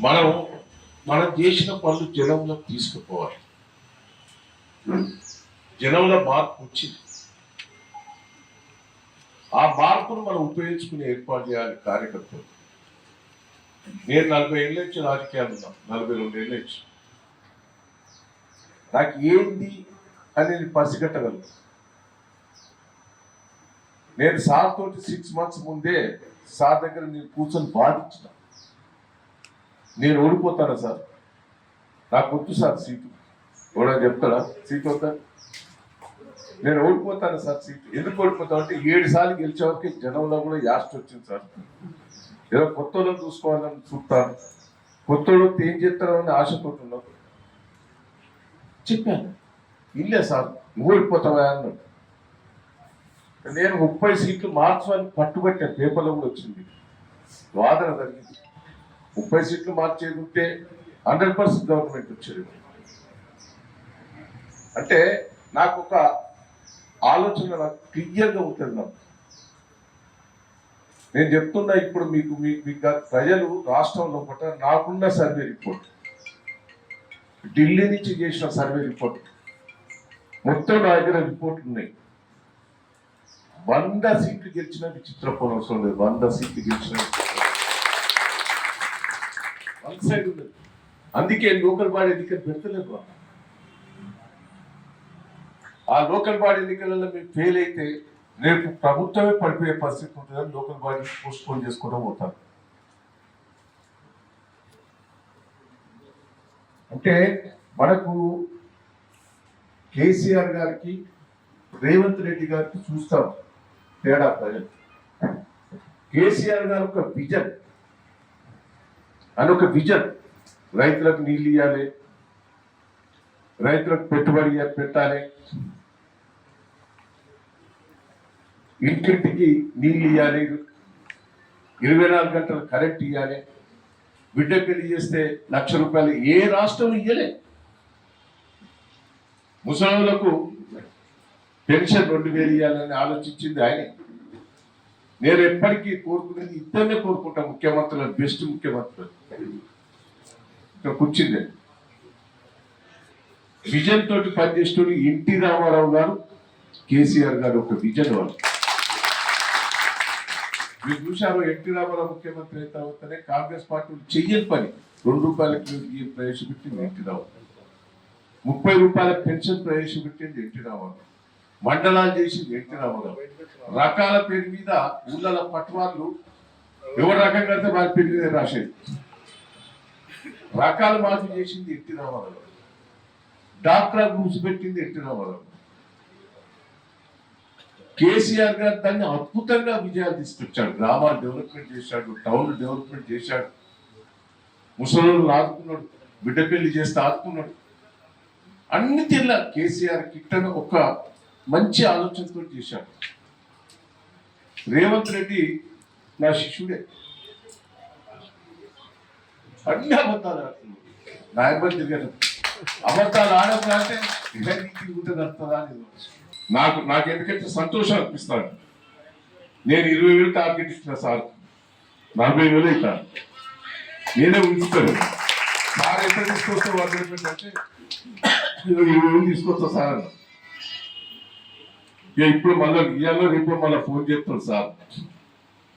మనం మనం చేసిన పనులు జనంలో తీసుకుపోవాలి. జనంలో మార్పు వచ్చింది. ఆ మార్పును మనం ఉపయోగించుకుని ఏర్పాటు చేయాలి కార్యకర్తలు. నేను 40 ఏళ్ళ నుంచి రాజకీయాలు ఉన్నా, 42 ఏళ్ళ నుంచి. నాకు ఏంది అనేది పసిగట్టగలను. నేను సార్ తోటి 6 months ముందే సార్ దగ్గర నేను కూర్చొని బాధించిన. నేను ఓడిపోతానా సార్, నాకు వద్దు సార్ సీటు. ఎవడని చెప్తాడా సీటు వద్దా? నేను ఓడిపోతాను సార్ సీటు. ఎందుకు ఓడిపోతాను అంటే 7 సార్లు గెలిచేవారికి జనంలో కూడా యాస్ట్ వచ్చింది సార్. ఏదో కొత్తలో చూసుకోవాలని చూస్తాను, కొత్తలో ఏం చేస్తారని ఆశతో ఉన్నాను. చెప్పాను, ఇల్లే సార్ నువ్వు ఓడిపోతావా అన్నాడు. నేను 30 సీట్లు మార్చాలని పట్టుబట్టాను. పేపర్లో కూడా వచ్చింది, వాదన జరిగింది. 30 సీట్లు మార్చేది ఉంటే 100% గవర్నమెంట్ వచ్చేది. అంటే నాకు ఒక ఆలోచన నాకు క్లియర్గా ఉంటుంది. నేను చెప్తున్నా ఇప్పుడు మీకు ప్రజలు రాష్ట్రంలో పట్ల నాకున్న సర్వే రిపోర్ట్, ఢిల్లీ నుంచి చేసిన సర్వే రిపోర్ట్, మొత్తం నా దగ్గర రిపోర్ట్లు ఉన్నాయి. 100 సీట్లు గెలిచిన విచిత్రపోవడం అవసరం లేదు. 100 సీట్లు గెలిచిన వన్ సైడ్ ఉన్నది. అందుకే లోకల్ బాడీ ఎన్నికలు పెడతలేదు. ఆ లోకల్ బాడీ ఎన్నికలలో మీరు ఫెయిల్ అయితే రేపు ప్రభుత్వమే పడిపోయే పరిస్థితి ఉంటుందని లోకల్ బాడీ పోస్ట్పోన్ చేసుకోవడం పోతారు. అంటే మనకు కేసీఆర్ గారికి రేవంత్ రెడ్డి గారికి చూస్తాం తేడా ప్రజలు. కేసీఆర్ గారు ఒక విజన్ అని, ఒక విజన్, రైతులకు నీళ్ళు ఇవ్వాలి, రైతులకు పెట్టుబడి పెట్టాలి, ఇంటింటికి నీళ్ళు ఇవ్వాలి, 24 గంటలు కరెంట్ ఇవ్వాలి, బిడ్డ పెళ్లి చేస్తే 1,00,000 రూపాయలు ఏ రాష్ట్రం ఇవ్వలే. ముసలిలకు పెన్షన్ 2,000 ఇవ్వాలని ఆలోచించింది ఆయనే. నేను ఎప్పటికీ కోరుకునేది ఇద్దరినే కోరుకుంటా, ముఖ్యమంత్రులు, బెస్ట్ ముఖ్యమంత్రులు. ఇక్కడ కూర్చుంది విజన్ తోటి పనిచేస్తూ ఎన్టీ రామారావు గారు, కేసీఆర్ గారు ఒక విజన్ వాళ్ళు. మీరు చూశారు, ఎన్టీ రామారావు ముఖ్యమంత్రి అయిన తర్వాతనే కాంగ్రెస్ పార్టీ చెయ్యని పని 2 రూపాయలకి ప్రవేశపెట్టింది ఎన్టీ రామారావు, 30 రూపాయల పెన్షన్ ప్రవేశపెట్టింది ఎన్టీ రామారావు, మండలాలు చేసింది ఎన్టీ రామారావు, రకాల పేరు మీద ఊళ్ళ పట్టువాళ్ళు ఎవరు రకం కడితే వాళ్ళ పేరు మీద రాసేది, రకాల మార్పు చేసింది ఎన్టీ రామారావు, డాక్రా గ్రూప్స్ పెట్టింది ఎన్టీ రామారావు. కేసీఆర్ గారు దాన్ని అద్భుతంగా విజయాలు తీసుకొచ్చాడు. గ్రామాలు డెవలప్మెంట్ చేశాడు, టౌన్ డెవలప్మెంట్ చేశాడు, ముసలోళ్ళు ఆదుకున్నాడు, బిడ్డ పెళ్లి చేస్తే ఆదుకున్నాడు. అన్ని తీర్ల కేసీఆర్ కిట్టను ఒక మంచి ఆలోచనతో చేశాడు. రేవంత్ రెడ్డి నా శిష్యుడే, అన్ని అబద్ధాలు ఆడుతున్నాడు. నా ఇబ్బంది తిరిగాను, అబద్ధాలు ఆడద్దా అంటే ఇలాంటి ఉంటుంది వస్తుందా అని నాకు ఎందుకంటే సంతోషం అనిపిస్తాడు. నేను 20,000 టార్గెట్ ఇచ్చిన సార్, 40,000 ఇస్తాను. నేనే ఉంచుతాను సార్, ఎక్కడ తీసుకొస్తా వాళ్ళు అంటే 20,000 తీసుకొస్తా సార్ అన్న. ఇక ఇప్పుడు మళ్ళీ ఇవాళ రేపు మళ్ళీ ఫోన్ చేస్తాను సార్,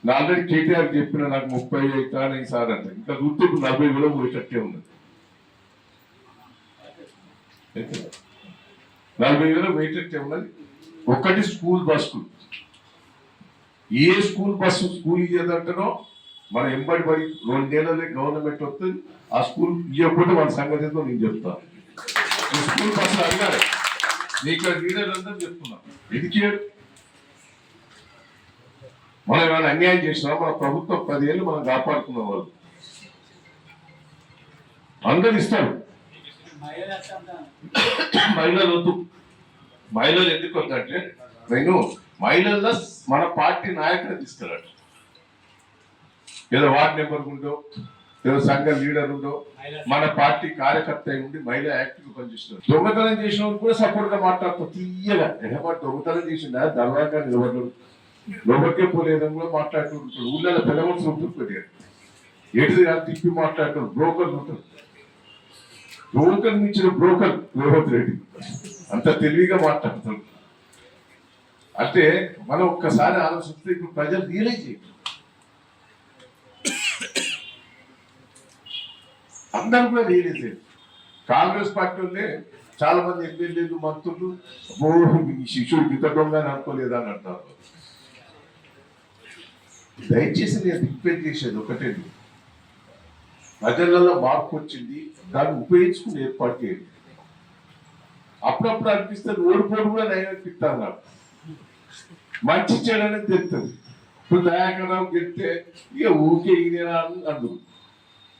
నా ఆల్రెడీ కేటీఆర్ చెప్పిన నాకు 30 అవుతాను సార్ అంటే, ఇంకా గుర్తు 40,000 పోయేటట్టే ఉన్నది. 40,000 పోయేటట్టే ఉన్నది. ఒకటి స్కూల్ బస్సు, ఏ స్కూల్ బస్సు స్కూల్ ఇయ్యదంటనో మన ఎంబడి పడి 2 ఏళ్ళనే గవర్నమెంట్ వస్తుంది. ఆ స్కూల్ ఇవ్వకపోతే మన సంగతితో నేను చెప్తాను. స్కూల్ బస్సులు అడిగారు, నీకు లీడర్లందరూ చెప్తున్నాను, ఎదికాడు. మనం ఏమైనా అన్యాయం చేసినా మన ప్రభుత్వం 10 ఏళ్ళు మనం కాపాడుకున్న వాళ్ళు అందరు ఇస్తాడు. మహిళలు వద్దు, మహిళలు ఎందుకు వద్దంటే నేను మహిళల్లో మన పార్టీ నాయకులు తీసుకెళ్ళాడు. ఏదో వార్డు మెంబర్ ఉందో, ఏదో సంఘ లీడర్ ఉందో, మన పార్టీ కార్యకర్త ఉండి మహిళ యాక్టివ్ పనిచేస్తున్నారు. దొంగతనం చేసిన వాళ్ళు కూడా సపోర్ట్ గా మాట్లాడుతూ తీయగా, దొంగతనం చేసిందా దర్వాగా నిలబడ్డాడు, లోపలికే పోలేదని కూడా మాట్లాడుతూ ఉంటాడు. ఊళ్ళో పెద్ద మనుషులు ఉంటుంది. ఎటు తిప్పి మాట్లాడతారు, బ్రోకర్లు ఉంటారు. బ్రోకర్ ఇచ్చిన బ్రోకర్ రేవంత్ రెడ్డి అంత తెలివిగా మాట్లాడతారు. అంటే మనం ఒక్కసారి ఆలోచిస్తే ఇప్పుడు ప్రజలు రియలైజ్ చేయాలి. అందరూ కూడా రియలైజ్ చేయాలి. కాంగ్రెస్ పార్టీ వాళ్ళే చాలా మంది ఎమ్మెల్యేలు మంత్రులు శిశువు గితడం అని అనుకోలేదా అని అంటారు. దయచేసి నేను రిక్వెస్ట్ చేసేది ఒకటే, ప్రజలలో మార్పు వచ్చింది, దాన్ని ఉపయోగించుకుని ఏర్పాటు చేయండి. అప్పుడప్పుడు అనిపిస్తుంది ఓడిపోవడం కూడా నయం అనిపిస్తాను నాకు, మంచి చేయడానికి తెలుస్తుంది. ఇప్పుడు దయాకరావు గెలిస్తే ఇక ఊరికే ఈయన అందు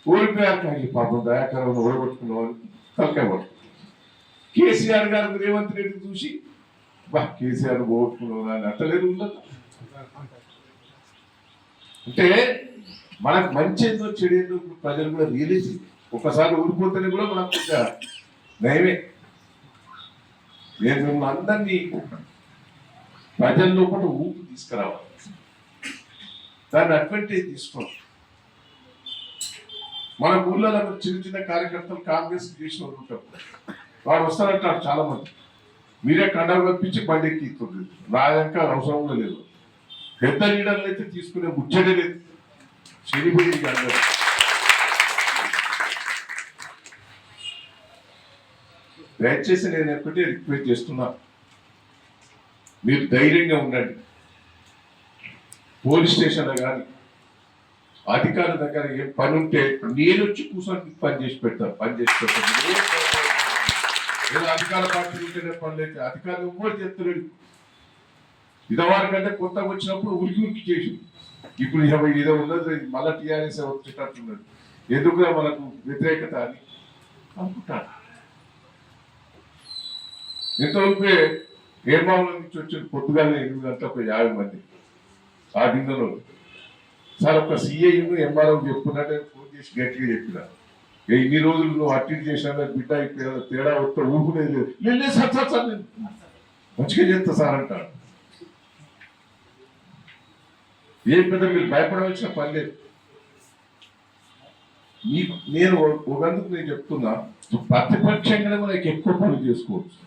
ఓడిపోయాక పాపం దయాకరావును ఓడగొట్టుకున్నామని తలకాయ పడుతుంది. కేసీఆర్ గారు రేవంత్ రెడ్డి చూసి బా కేసీఆర్ ఓడుకున్నావు అని అట్టలేదు ఉండదు. అంటే మనకు మంచి ఏందో చెడు ఏందో ప్రజలు కూడా రియలైజ్, ఒకసారి ఓడిపోతేనే కూడా మనకు కొంచెం నయమే. నేను మిమ్మల్ని అందరినీ ప్రజల్లో కూడా ఊపి తీసుకురావాలి, దాన్ని అడ్వాంటేజ్ తీసుకోవాలి. మన ఊళ్ళో చిన్న చిన్న కార్యకర్తలు కాంగ్రెస్ చేసిన వాళ్ళు ఉంటారు, వాడు వస్తారంటారు చాలా మంది, మీరే కండలు కప్పించి బండి ఎక్కిస్తుంది, రాయక అవసరం కూడా లేదు. పెద్ద లీడర్లు అయితే తీసుకునే ముచ్చటే లేదు, చెడిపోయింది అందరూ. దయచేసి నేను ఎప్పటికీ రిక్వెస్ట్ చేస్తున్నా, మీరు ధైర్యంగా ఉండండి. పోలీస్ స్టేషన్లో కానీ అధికారుల దగ్గర ఏం పని ఉంటే నేను వచ్చి కూర్చొని పని చేసి పెడతాను. ఏదో అధికార పార్టీ ఉంటేనే పని లేదు, అధికారులు కూడా చెప్తున్నాడు. ఇదవారి కంటే కొత్తగా వచ్చినప్పుడు ఉరికి చేసి, ఇప్పుడు ఏదో ఉన్నది మళ్ళా టీఆర్ఎస్ వచ్చేటట్టున్నది, ఎందుకుగా మనకు వ్యతిరేకత అని అనుకుంటాను. ఇంతవరకే ఏర్మావుల నుంచి వచ్చిన పొద్దుగానే 8 గంటలకు 50 మంది ఆ గింజలో సార్ ఒక సిఐ ఎంఆర్ఓ చెప్పుకున్నట్టే ఫోన్ చేసి గట్టిగా చెప్పిన, ఇన్ని రోజులు నువ్వు అట్టింటి చేసినా బిడ్డ తేడా వస్తే ఊపులేదు లేదు, లేదు సార్ సార్ సార్ నేను మంచిగా చేస్తా సార్ అంటాడు. ఏం పెద్ద మీరు భయపడవలసిన పని లేదు. నేను ఒకందుకు నేను చెప్తున్నా, ప్రతిపక్షంగా మనకి ఎక్కువ పనులు చేసుకోవచ్చు.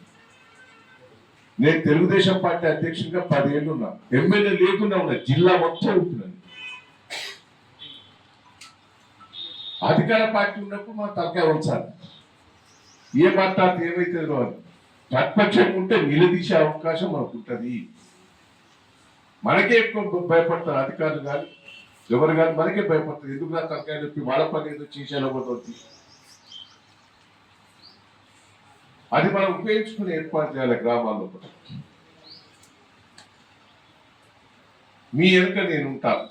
నేను తెలుగుదేశం పార్టీ అధ్యక్షుడిగా 10 ఏళ్ళు ఉన్నా, ఎమ్మెల్యే లేకుండా ఉన్నా, జిల్లా మొత్తం ఉంటున్నాను. అధికార పార్టీ ఉన్నప్పుడు మనం తలకాయ ఉంచాలి, ఏ మాట్లాడితే ఏమైతే అని. ప్రతిపక్షంగా ఉంటే నిలదీసే అవకాశం మనకు ఉంటుంది. మనకే ఎక్కువ భయపడతారు అధికారులు కానీ ఎవరు కానీ, మనకే భయపడతారు. ఎందుకు నా తలకాయ నొప్పి, వాళ్ళ పని ఏదో చేసేలా పోతుంది. అది మనం ఉపయోగించుకుని ఏర్పాటు చేయాలి గ్రామాల్లో. మీ వెనుక నేను ఉంటాను,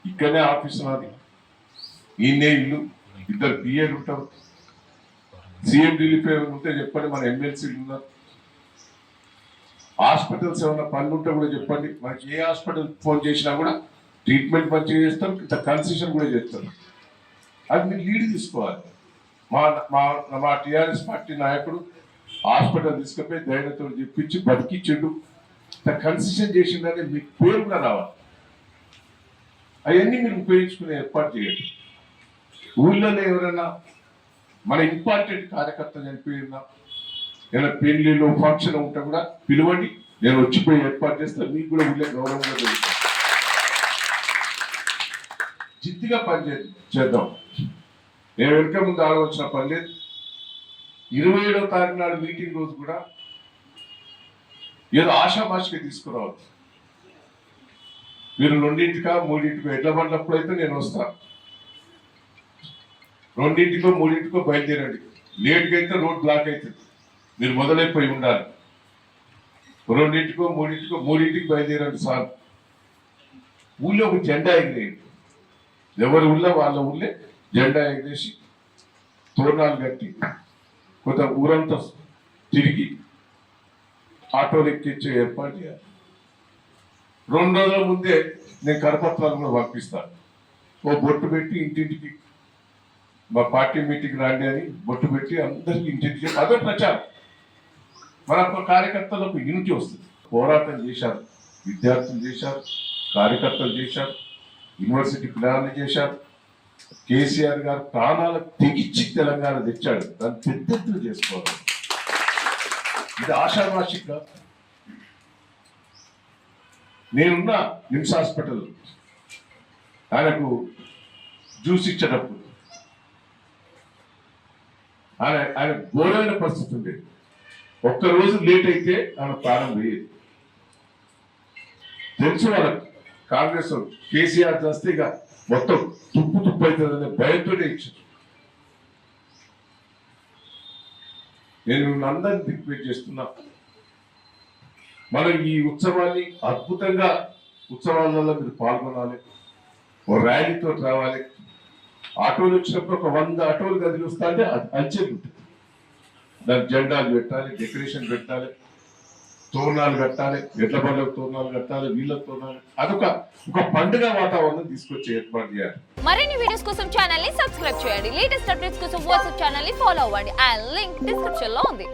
ఇక్కడనే ఆఫీస్ నాది, ఈయనే ఇల్లు, 2 పిఏలు ఉంటారు. సీఎం రిలీఫ్ ఏమైనా ఉంటే చెప్పండి, మన ఎమ్మెల్సీలు ఉన్నారు. హాస్పిటల్స్ ఏమైనా పనులు ఉంటే కూడా చెప్పండి, మనకి ఏ హాస్పిటల్ ఫోన్ చేసినా కూడా ట్రీట్మెంట్ మంచిగా చేస్తారు, ఇంత కన్సెషన్ కూడా చేస్తారు. అది మీరు లీడ్ తీసుకోవాలి. మా టీఆర్ఎస్ పార్టీ నాయకుడు హాస్పిటల్ తీసుకుపోయి ధైర్యంతో చెప్పించి బతికించిండు, కన్సెషన్ చేసిందని మీకు పేరు కూడా రావాలి. అవన్నీ మీరు ఉపయోగించుకునే ఏర్పాటు చేయండి. ఊళ్ళలో ఎవరైనా మన ఇంపార్టెంట్ కార్యకర్త చనిపోయినా, ఏదైనా పెళ్లిలో ఫంక్షన్ ఉంటే కూడా పిలవండి, నేను వచ్చిపోయి ఏర్పాటు చేస్తాను. మీకు కూడా ఊళ్ళో గౌరవంగా జరుగుతుంది. జిద్దుగా పని చేద్దాం. నేను వెనుక ముందు ఆలోచన పని లేదు. 27వ తారీఖు నాడు మీటింగ్ రోజు కూడా ఏదో ఆషామాషిగా తీసుకురావద్దు. మీరు 2ంటికో 3ంటికో ఎడ్ల బండ్లప్పుడు అయితే నేను వస్తాను. 2ంటికో 3ంటికో బయలుదేరండి. లేట్గా అయితే రోడ్ బ్లాక్ అవుతుంది, మీరు మొదలైపోయి ఉండాలి. 2ంటికో 3ంటికి బయలుదేరండి సార్. ఊళ్ళో ఒక జెండా ఎగిరేయండి, ఎవరి ఊళ్ళో వాళ్ళ ఊళ్ళే జెండా ఎగిరేసి తోరణాలు కట్టి కొంత ఊరంతా తిరిగి ఆటోలు ఎక్కించే ఏర్పాటు చేయాలి. 2 రోజుల ముందే నేను కరపత్రాలు కూడా పంపిస్తాను. ఓ బొట్టు పెట్టి ఇంటింటికి మా పార్టీ మీటింగ్ రాండి అని బొట్టు పెట్టి అందరికీ ఇంటింటికి, అదే ప్రచారం. మన కార్యకర్తలకు యూనిటీ వస్తుంది. పోరాటం చేశారు, విద్యార్థులు చేశారు, కార్యకర్తలు చేశారు, యూనివర్సిటీ పిల్లలు చేశారు, కేసీఆర్ గారు ప్రాణాలకు తెగించి తెలంగాణ తెచ్చాడు, దాన్ని పెద్దెత్తులు చేసుకోవాలి. ఇది ఆషామాషిక. నేనున్న నిమ్స్ హాస్పిటల్ ఆయనకు జ్యూస్ ఇచ్చేటప్పుడు ఆయన ఘోరమైన పరిస్థితి ఉండేది. ఒక్కరోజు లేట్ అయితే ఆయన ప్రాణం పోయేది. తెలుసు వాళ్ళకి కాంగ్రెస్ కేసీఆర్ చేస్తే ఇక మొత్తం తుప్పు అవుతుందనే భయంతోనే ఇచ్చారు. నేను అందరినీ రిక్వెస్ట్ చేస్తున్నా, మనం ఈ ఉత్సవాన్ని అద్భుతంగా ఉత్సవాలలో మీరు పాల్గొనాలి, ఓ ర్యాలీతో రావాలి. ఆటోలు వచ్చినప్పుడు ఒక 100 ఆటోలు గదిలి వస్తా అంటే అది అంచెలు ఉంటుంది. దానికి జెండాలు పెట్టాలి, డెకరేషన్ పెట్టాలి, తోరణాలు కట్టాలి, ఎడ్ల బండ్లకు తోరణాలు కట్టాలి, వీళ్ళకి తోరణాలు. ఒక పండుగ వాతావరణం తీసుకొచ్చి ఏర్పాటు చేయాలి. మరిన్ని వీడియోస్ కోసం ఛానల్ ని సబ్స్క్రైబ్ చేయండి. లేటెస్ట్ అప్డేట్స్ కోసం వాట్సాప్ ఛానల్ ని ఫాలో అవ్వండి. ఆ లింక్ డిస్క్రిప్షన్ లో ఉంది.